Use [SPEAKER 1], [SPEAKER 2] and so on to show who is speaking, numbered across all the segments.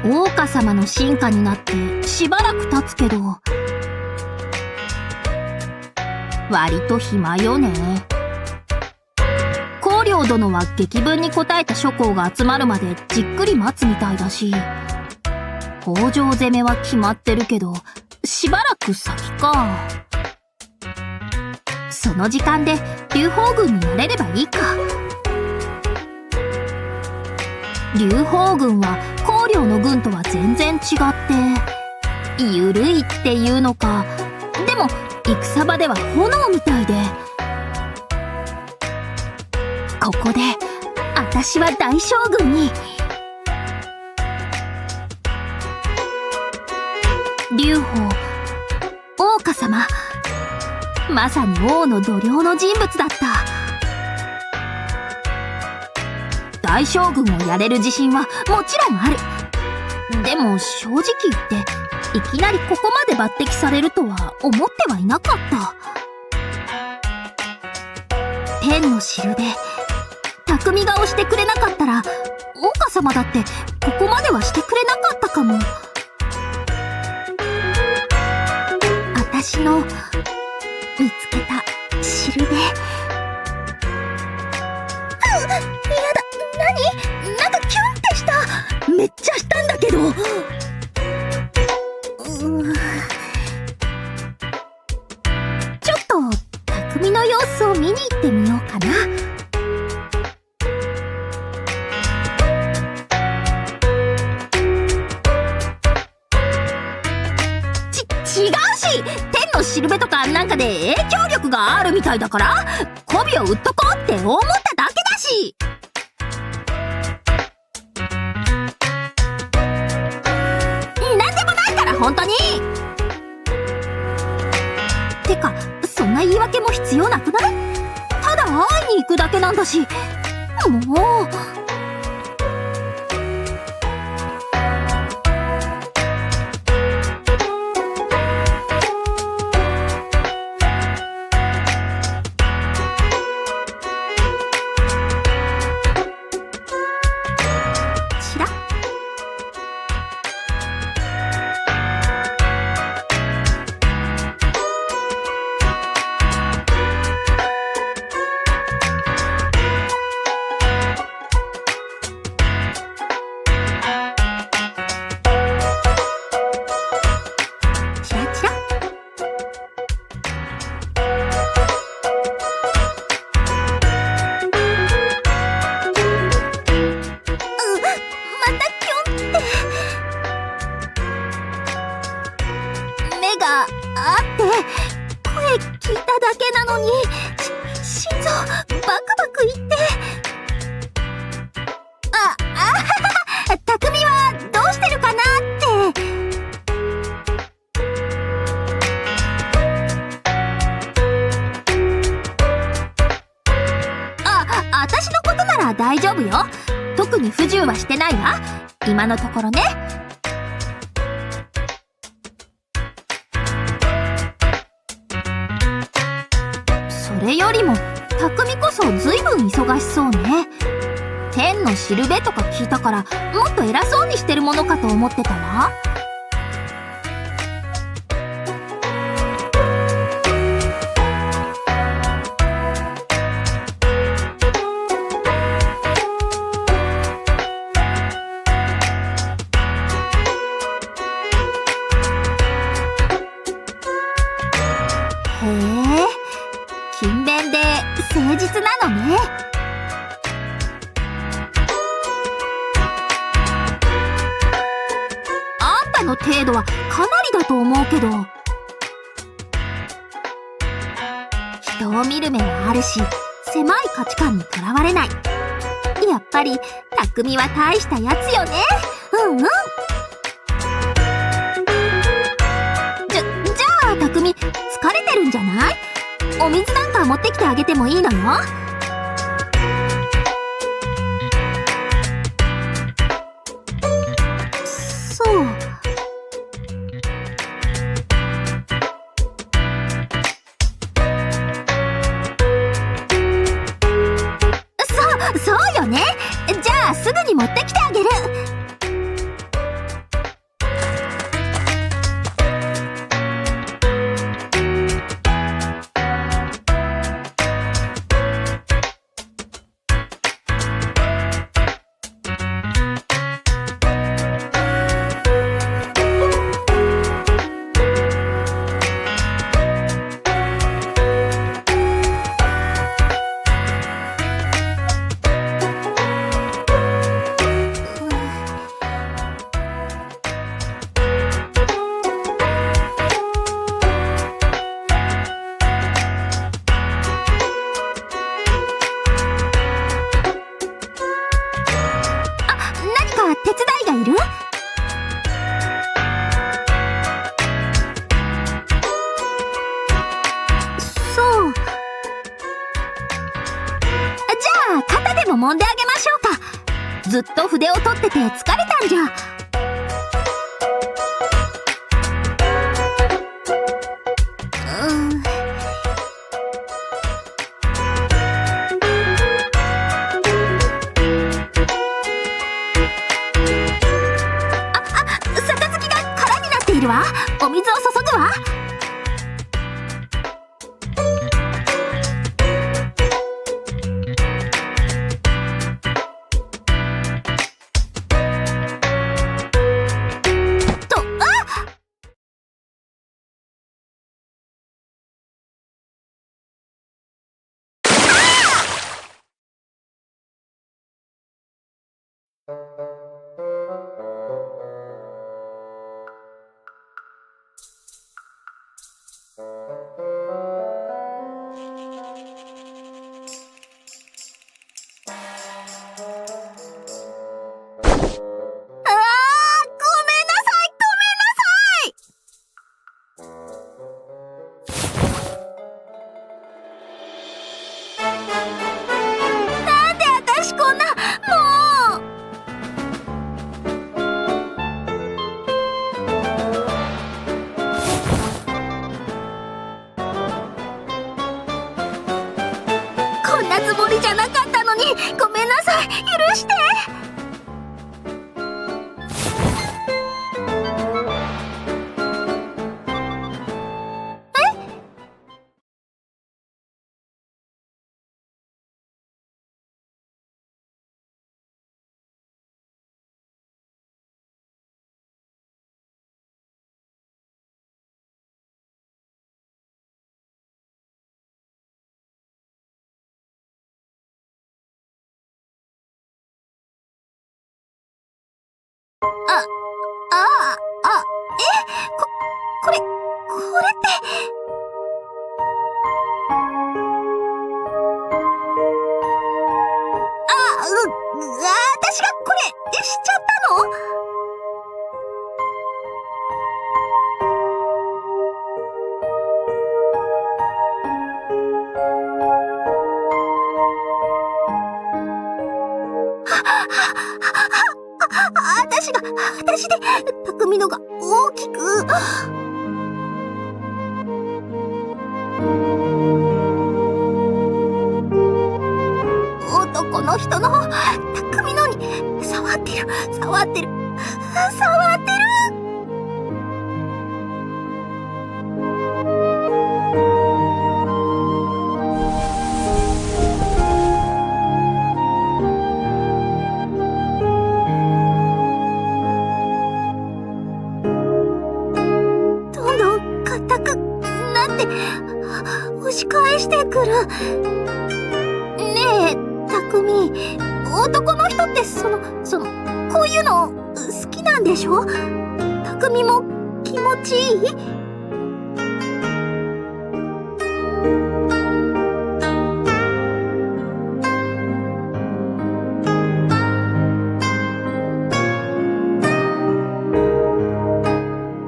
[SPEAKER 1] 桜花様の進化になってしばらく経つけど、割と暇よね。光陵殿は檄文に答えた諸侯が集まるまでじっくり待つみたいだし、北条攻めは決まってるけど、しばらく先か。その時間で劉邦軍になれればいいか。劉邦軍は光陵の軍とは全然違って、緩いっていうのか、でも戦場では炎みたいで、ここで私は大将軍に。劉邦、桜花様、まさに王の度量の人物だった。大将軍をやれる自信はもちろんある。でも正直言っていきなりここまで抜擢されるとは思ってはいなかった。天の汁で匠が押してくれなかったら、桜花様だってここまではしてくれなかったかも。私の見つけた汁で。やだ、何？なんかキュンってした。めっちゃしたんだけど。ちょっと匠の様子を見に行ってみようかな。違うし、天のしるべとかなんかで影響力があるみたいだから、媚びを売っとこうって思っただけだし。なんでもないから本当に。てか、そんな言い訳も必要なくない？ただ会いに行くだけなんだし。もう。心臓バクバクいって。匠はどうしてるかなって。私のことなら大丈夫よ。特に不自由はしてないわ、今のところね。それよりも匠こそずいぶん忙しそうね。天のしるべとか聞いたから、もっと偉そうにしてるものかと思ってたわ。へえ、勤勉で誠実なのね。あんたの程度はかなりだと思うけど。人を見る目があるし、狭い価値観にとらわれない。やっぱり匠は大したやつよね。うんうん。じゃあ匠、疲れてるんじゃない？お水なんか持ってきてあげてもいいのよ。そうよね。じゃあすぐに持ってきてあげる。揉んであげましょうか。ずっと筆を取ってて疲れたんじゃ。杯が空になっているわ。お水を注ぐわ。こんなつもりじゃなかったのに、ごめんなさい。許して。これって。私がこれ、しちゃったの？私で、匠のが大きく。男の人の匠のに触ってる。どんどん硬くなって押し返してくる。ねえ匠、男の人ってこういうの好きなんでしょ？匠も気持ちいい？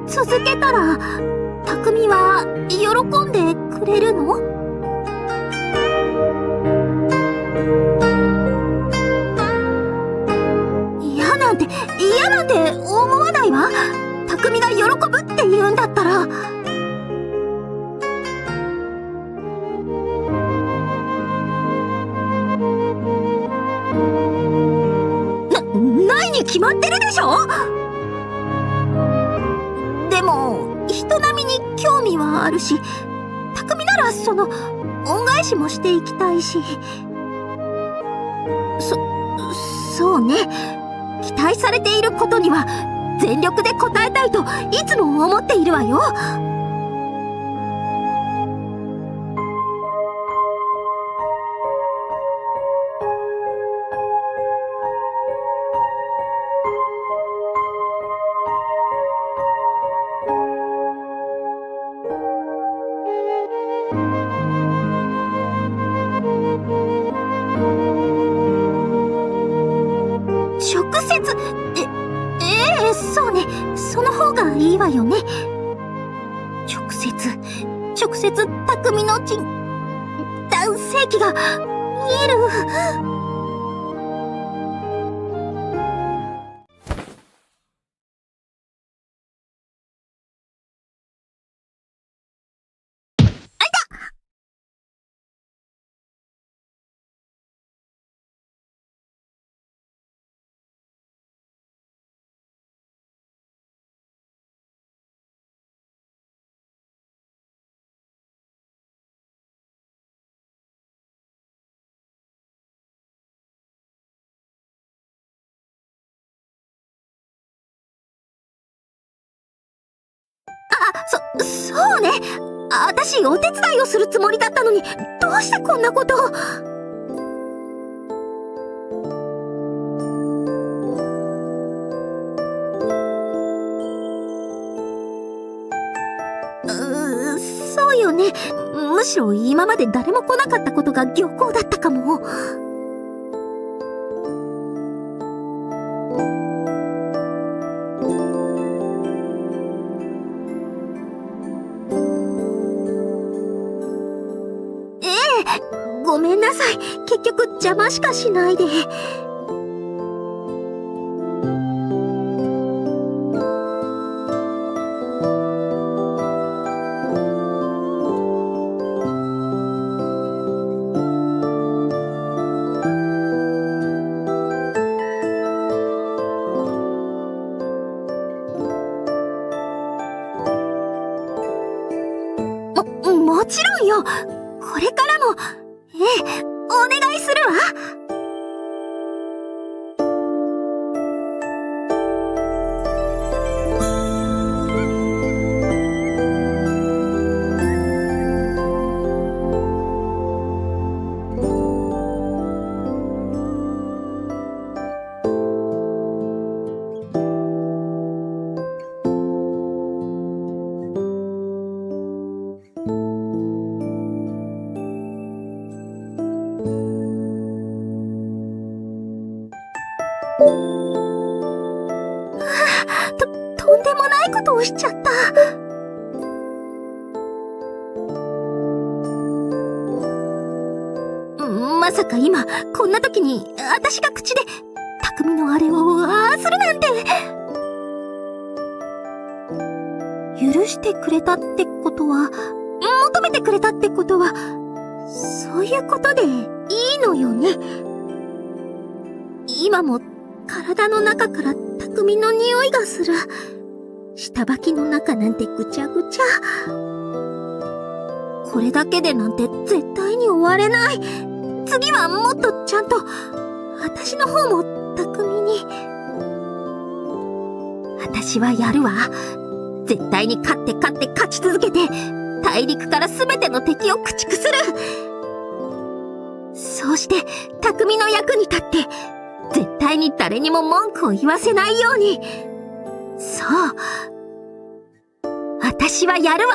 [SPEAKER 1] 続けたら匠は喜んでくれるの？嫌なんて思わないわ。匠が喜ぶって言うんだったら。ないに決まってるでしょ。でも人並みに興味はあるし、匠なら恩返しもしていきたいし。そうね。期待されていることには全力で応えたいといつも思っているわよ。直接、そうね。その方がいいわよね。直接、匠の男性器が見える。そうね。私お手伝いをするつもりだったのに、どうしてこんなことを。そうよね。むしろ今まで誰も来なかったことが良好だったかも。ごめんなさい。結局邪魔しかしないで。もちろんよ。これからも、お願いするわ。とんでもないことをしちゃった。まさか今こんな時に私が口で匠のあれをするなんて。許してくれたってことは、求めてくれたってことは、そういうことでいいのよね。今も体の中から匠の匂いがする。下履きの中なんてぐちゃぐちゃ。これだけでなんて絶対に終われない。次はもっとちゃんと私の方も匠に。私はやるわ。絶対に勝って勝ち続けて、大陸から全ての敵を駆逐する。そうして匠の役に立って、絶対に誰にも文句を言わせないように。そう。私はやるわ。